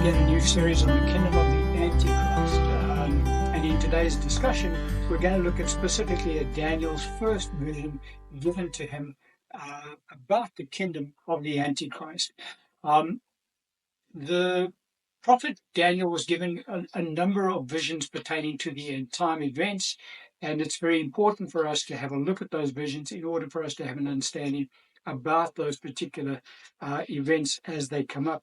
begin a new series on the kingdom of the Antichrist. And in today's discussion, we're going to look at specifically at Daniel's first vision given to him about the kingdom of the Antichrist. The prophet Daniel was given a number of visions pertaining to the end time events, and it's very important for us to have a look at those visions in order for us to have an understanding about those particular events as they come up.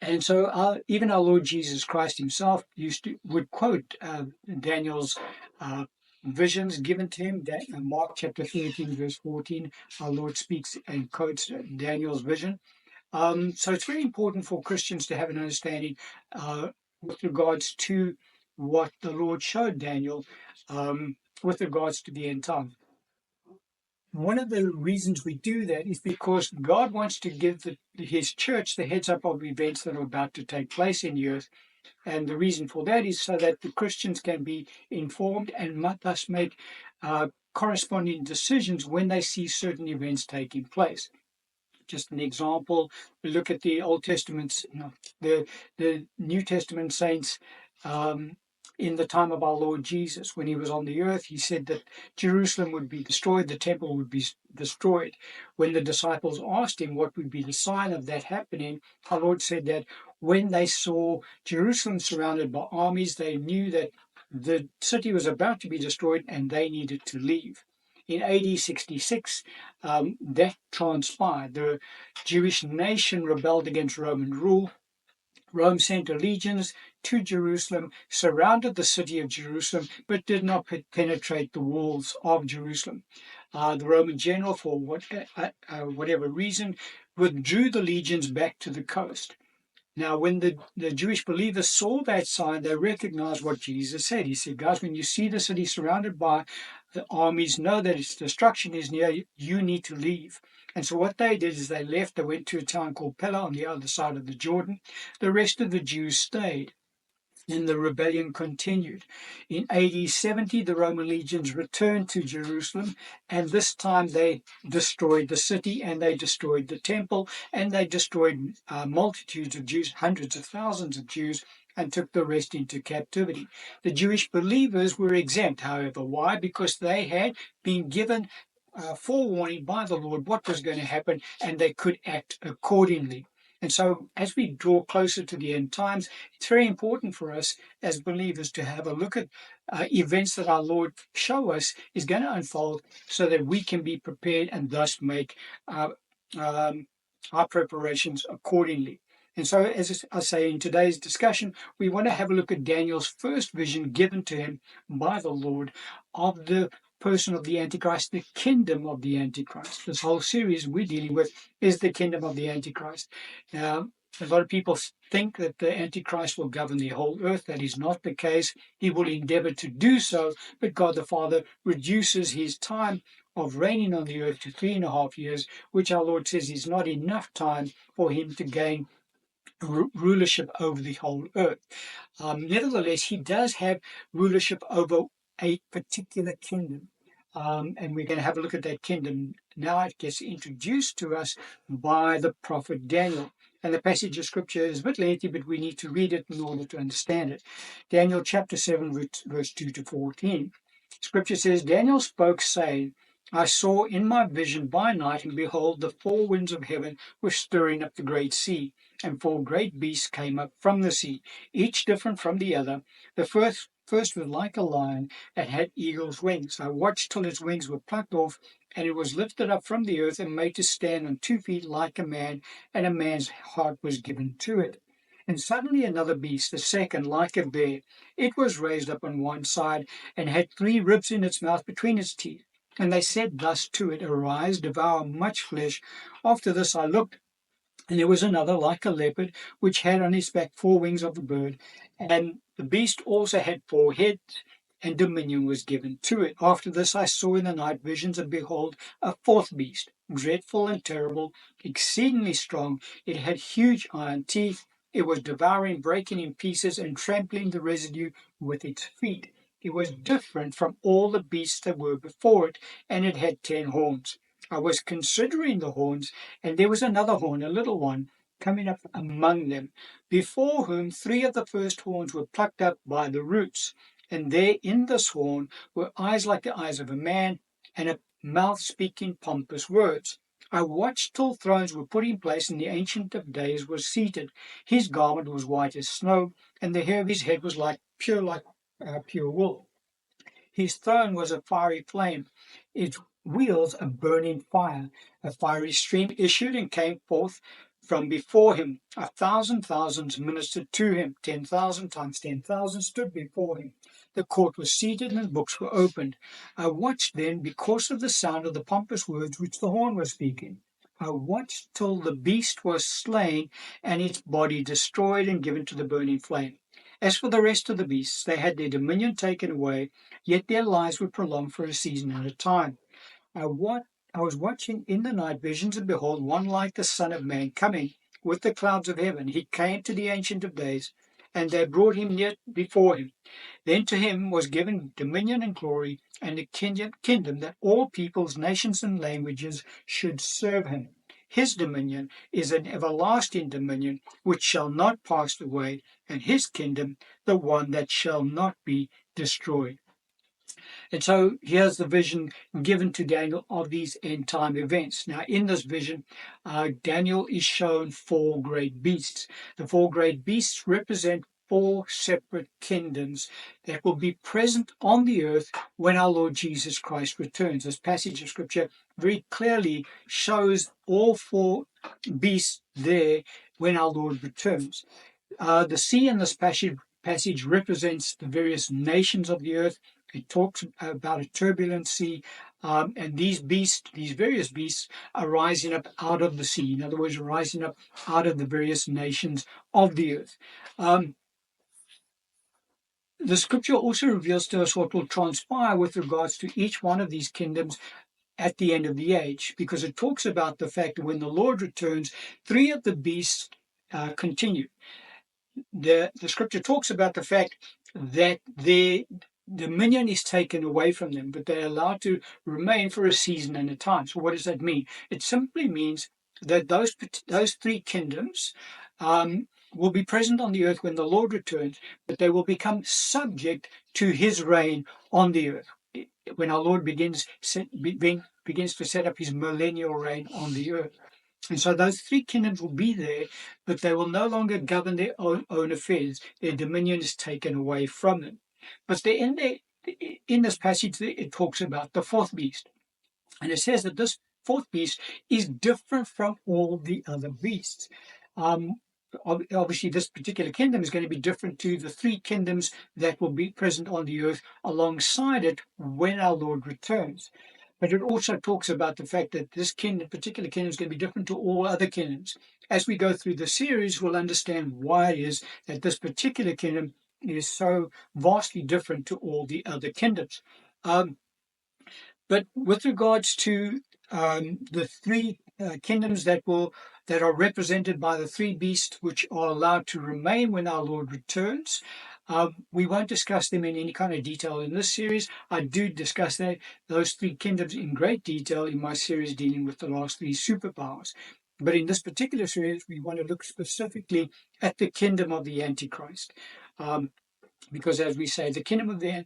And so even our Lord Jesus Christ himself would quote Daniel's visions given to him. Mark chapter 13, verse 14, our Lord speaks and quotes Daniel's vision. So it's very important for Christians to have an understanding with regards to what the Lord showed Daniel with regards to the end time. One of the reasons we do that is because God wants to give his church the heads up of events that are about to take place in the earth. And the reason for that is so that the Christians can be informed and thus make corresponding decisions when they see certain events taking place. Just an example, we look at the Old Testament, the New Testament saints in the time of our Lord Jesus, when he was on the earth, he said that Jerusalem would be destroyed, the temple would be destroyed. When the disciples asked him what would be the sign of that happening, our Lord said that when they saw Jerusalem surrounded by armies, they knew that the city was about to be destroyed and they needed to leave. In AD 66, that transpired. The Jewish nation rebelled against Roman rule. Rome sent legions to Jerusalem, surrounded the city of Jerusalem, but did not penetrate the walls of Jerusalem. The Roman general, for whatever reason, withdrew the legions back to the coast. Now, when the Jewish believers saw that sign, they recognized what Jesus said. He said, guys, when you see the city surrounded by the armies, know that its destruction is near, you need to leave. And so what they did is they left. They went to a town called Pella on the other side of the Jordan. The rest of the Jews stayed. And the rebellion continued. In AD 70, the Roman legions returned to Jerusalem, and this time they destroyed the city, and they destroyed the temple, and they destroyed multitudes of Jews, hundreds of thousands of Jews, and took the rest into captivity. The Jewish believers were exempt, however. Why? Because they had been given forewarning by the Lord what was going to happen, and they could act accordingly. And so as we draw closer to the end times, it's very important for us as believers to have a look at events that our Lord show us is going to unfold so that we can be prepared and thus make our preparations accordingly. And so, as I say in today's discussion, we want to have a look at Daniel's first vision given to him by the Lord of the person of the Antichrist, the kingdom of the Antichrist. This whole series we're dealing with is the kingdom of the Antichrist. Now, a lot of people think that the Antichrist will govern the whole earth. That is not the case. He will endeavor to do so, but God the Father reduces his time of reigning on the earth to 3.5 years, which our Lord says is not enough time for him to gain rulership over the whole earth. Nevertheless, he does have rulership over a particular kingdom. And we're going to have a look at that kingdom. Now it gets introduced to us by the prophet Daniel. And the passage of scripture is a bit lengthy, but we need to read it in order to understand it. Daniel chapter 7, verse 2 to 14. Scripture says, Daniel spoke, saying, I saw in my vision by night, and behold, the four winds of heaven were stirring up the great sea, and four great beasts came up from the sea, each different from the other. The first was like a lion and had eagle's wings. I watched till its wings were plucked off, and it was lifted up from the earth and made to stand on 2 feet like a man, and a man's heart was given to it. And suddenly another beast, the second, like a bear, it was raised up on one side, and had 3 ribs in its mouth between its teeth. And they said thus to it, Arise, devour much flesh. After this I looked, and there was another like a leopard, which had on his back 4 wings of a bird. And the beast also had 4 heads, and dominion was given to it. After this I saw in the night visions, and behold, a 4th beast, dreadful and terrible, exceedingly strong. It had huge iron teeth. It was devouring, breaking in pieces, and trampling the residue with its feet. It was different from all the beasts that were before it, and it had 10 horns. I was considering the horns, and there was another horn, a little one, coming up among them, before whom 3 of the first horns were plucked up by the roots. And there in this horn were eyes like the eyes of a man, and a mouth speaking pompous words. I watched till thrones were put in place, and the Ancient of Days was seated. His garment was white as snow, and the hair of his head was like pure wool. His throne was a fiery flame, its wheels a burning fire. A fiery stream issued and came forth from before him. 1,000 thousands ministered to him. 10,000 times 10,000 stood before him. The court was seated and books were opened. I watched then because of the sound of the pompous words which the horn was speaking. I watched till the beast was slain and its body destroyed and given to the burning flame. As for the rest of the beasts, they had their dominion taken away, yet their lives were prolonged for a season at a time. I was watching in the night visions, and behold, one like the Son of Man coming with the clouds of heaven. He came to the Ancient of Days, and they brought him near before him. Then to him was given dominion and glory, and a kingdom that all peoples, nations, and languages should serve him. His dominion is an everlasting dominion which shall not pass away, and his kingdom the one that shall not be destroyed. And so here's the vision given to Daniel of these end time events. Now, in this vision, Daniel is shown 4 great beasts. The 4 great beasts represent 4 separate kingdoms that will be present on the earth when our Lord Jesus Christ returns. This passage of scripture very clearly shows all 4 beasts there when our Lord returns. The sea in this passage represents the various nations of the earth. It talks about a turbulent sea, and these various beasts, are rising up out of the sea. In other words, rising up out of the various nations of the earth. The scripture also reveals to us what will transpire with regards to each one of these kingdoms at the end of the age, because it talks about the fact that when the Lord returns, 3 of the beasts continue. The scripture talks about the fact that their dominion is taken away from them, but they're allowed to remain for a season and a time. So what does that mean? It simply means that those 3 kingdoms will be present on the earth when the Lord returns, but they will become subject to his reign on the earth when our Lord begins to set up his millennial reign on the earth. And so those 3 kingdoms will be there, but they will no longer govern their own affairs. Their dominion is taken away from them. But in this passage, it talks about the 4th beast. And it says that this 4th beast is different from all the other beasts. Obviously, this particular kingdom is going to be different to the 3 kingdoms that will be present on the earth alongside it when our Lord returns. But it also talks about the fact that this particular kingdom is going to be different to all other kingdoms. As we go through the series, we'll understand why it is that this particular kingdom is so vastly different to all the other kingdoms. But with regards to the 3 kingdoms that are represented by the 3 beasts, which are allowed to remain when our Lord returns, we won't discuss them in any kind of detail in this series. I do discuss those 3 kingdoms in great detail in my series dealing with the last 3 superpowers. But in this particular series, we want to look specifically at the kingdom of the Antichrist. Because as we say, the kingdom of the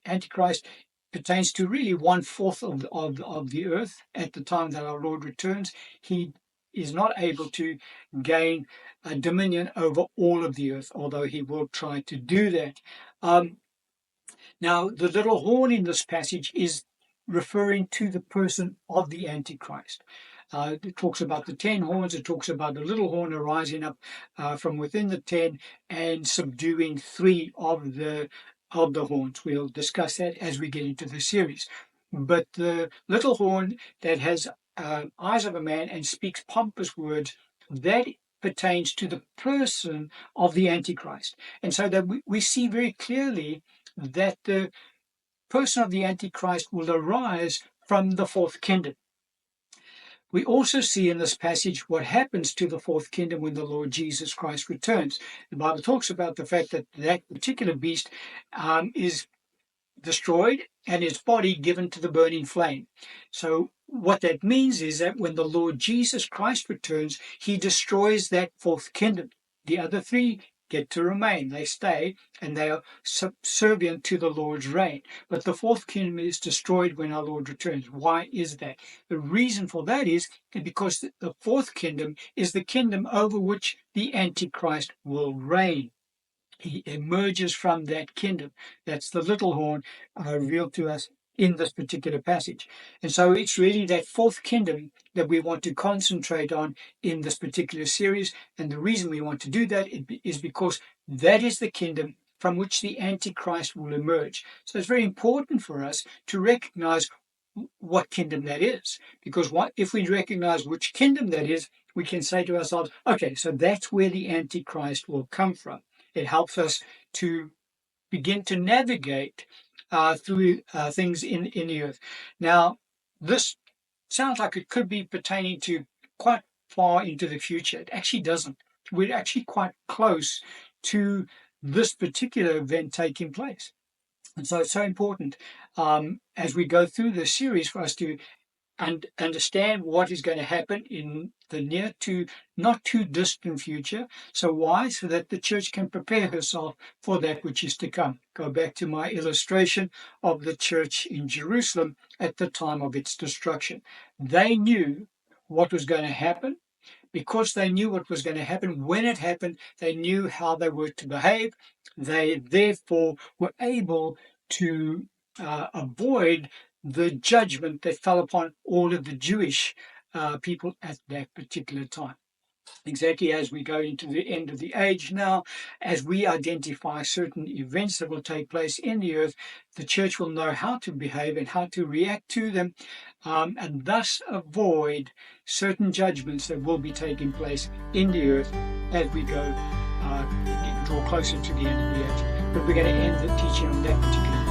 Antichrist pertains to really 1/4 of the earth at the time that our Lord returns. He is not able to gain a dominion over all of the earth, although he will try to do that. Now, the little horn in this passage is referring to the person of the Antichrist. It talks about the 10 horns. It talks about the little horn arising up from within the 10 and subduing 3 of the horns. We'll discuss that as we get into the series. But the little horn that has eyes of a man and speaks pompous words, that pertains to the person of the Antichrist. And so that we see very clearly that the person of the Antichrist will arise from the 4th kingdom. We also see in this passage what happens to the 4th kingdom when the Lord Jesus Christ returns. The Bible talks about the fact that that particular beast is destroyed and his body given to the burning flame. So what that means is that when the Lord Jesus Christ returns, he destroys that fourth kingdom. The other three get to remain. They stay and they are subservient to the Lord's reign. But the fourth kingdom is destroyed when our Lord returns. Why is that? The reason for that is because the fourth kingdom is the kingdom over which the Antichrist will reign. He emerges from that kingdom. That's the little horn revealed to us in this particular passage. And so it's really that fourth kingdom that we want to concentrate on in this particular series. And the reason we want to do that is because that is the kingdom from which the Antichrist will emerge. So it's very important for us to recognize what kingdom that is. Because if we recognize which kingdom that is, we can say to ourselves, okay, so that's where the Antichrist will come from. It helps us to begin to navigate through things in the earth. Now, this sounds like it could be pertaining to quite far into the future. It actually doesn't. We're actually quite close to this particular event taking place. And so it's so important as we go through this series for us to and understand what is going to happen in the near to not too distant future. So why? So that the church can prepare herself for that which is to come. Go back to my illustration of the church in Jerusalem at the time of its destruction. They knew what was going to happen. Because they knew what was going to happen, when it happened, they knew how they were to behave. They therefore were able to avoid the judgment that fell upon all of the Jewish people at that particular time. Exactly as we go into the end of the age now, as we identify certain events that will take place in the earth, the church will know how to behave and how to react to them, and thus avoid certain judgments that will be taking place in the earth as we go draw closer to the end of the age. But we're going to end the teaching on that particular